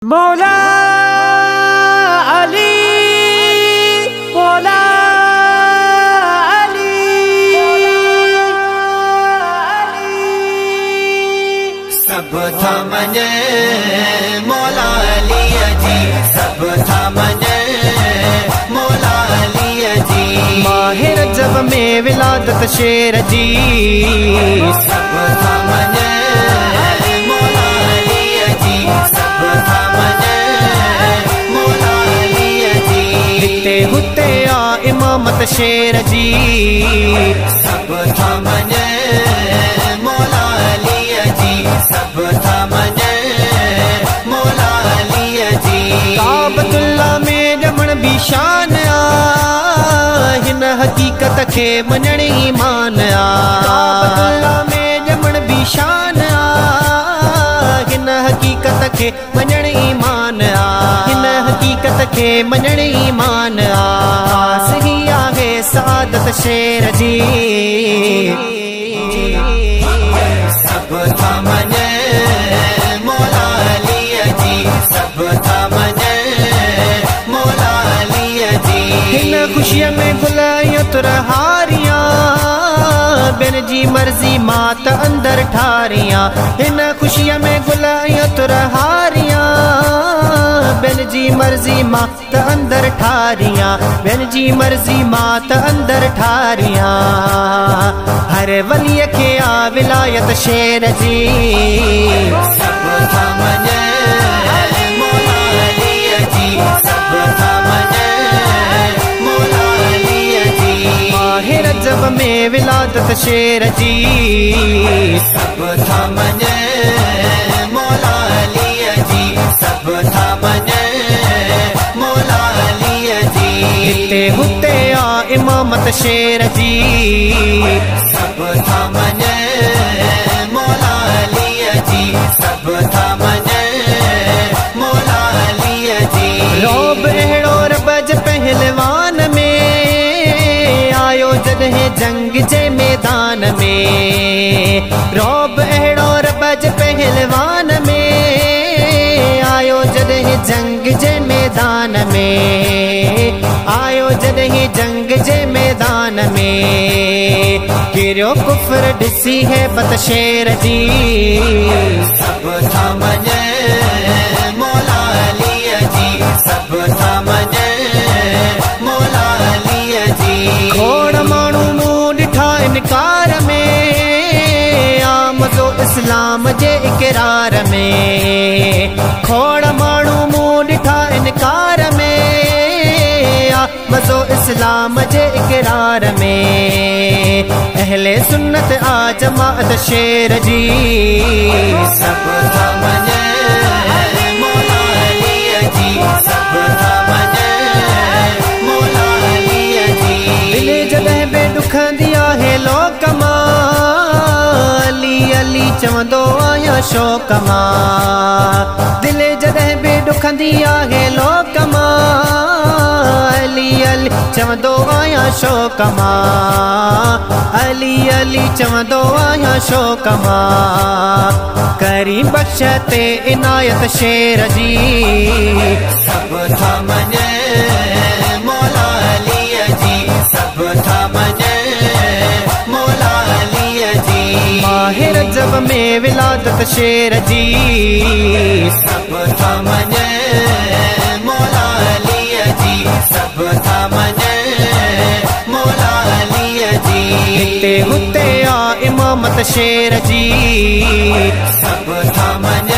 मौला अली मौला अली सब था मने मौला अली जी, सब था मने मौला अली जी। माह रजब में विलादत शेर जी, सब था मने मौला अली जी, सब था मने मौला अली जी। हिते हुते आ इमामत शेर जी, सब था मने मौला अली जी, सब था मने मौला अली जी। काबतुल्ला में जमण भी शान आ, हिन हकीकत के मञण ईमान आ। काबतुल्ला में जमण भी शान आ, हिन हकीकत के मञण ईमान आ। हिन हकीकत के मञण ईमान आ। सही आहे सादत शेर जी, सब था मने मौला अली जी, सब था मने मौला अली जी। हिन खुशिया में गुलाइया तुरहारियां, बिन जी मर्जी मात अंदर ठारियां। हिन खुशिया में गुलाइया तुरहारियां, बिन जी मर्जी मात अंदर ठारियां। बिन जी मर्जी मात अंदर ठारियां। हर वलिय के आ विलायत शेर जी, सब था मने मौला अली जी, सब था मने मौला अली जी। माह रजब में विलादत शेर जी, सब था मने मौला अली जी, सब था मने मौला अली जी। हिते हुते आ इमामत शेर जी, सब था मने मौला अली जी, सब था मने मौला अली जी। रोब अहिड़ो रबज पहलवान में आयो जॾहिं जंग जे मैदान में। रोब अहिड़ो रबज पहलवान में आयो जॾहिं जंग जे मैदान में। आयो जॾहिं जंग जे मैदान में। गिरियो कुफर ॾिसी है बत शेर जी, सब था मने मौला अली जी, सब था मने मौला अली जी। खोड़ माण्हू मूं ॾिठा इनकार में, आमदो इस्लाम जे इक़रार में। खोड़ माण्हू मूं ॾिठा इनकार में, मज़ो इस्लाम जे इक़रार में। अहले सुन्नत आ जमाअत शेर जी, सब था मने मौला अली जी, सब था मने मौला अली जी। दिल जॾहिं बे ॾुखंदी आहे लोक मां, अली अली चवंदो आहियां शौक़ मां। दिल जॾहिं बे ॾुखंदी आहे लोक मां, अली अली चवंदो आहियां शौक़ मां। अली अली चवंदो आहियां शौक़ मां। करी बख्श ते इनायत शेर जी, सब था मने मौला अली जी, सब था मने मौला अली जी। माह रजब में विलादत शेर जी, सब था मने मौला अली जी, सब था मने मौला अली जी। हिते हुते आ इमामत शेर जी, सब था मने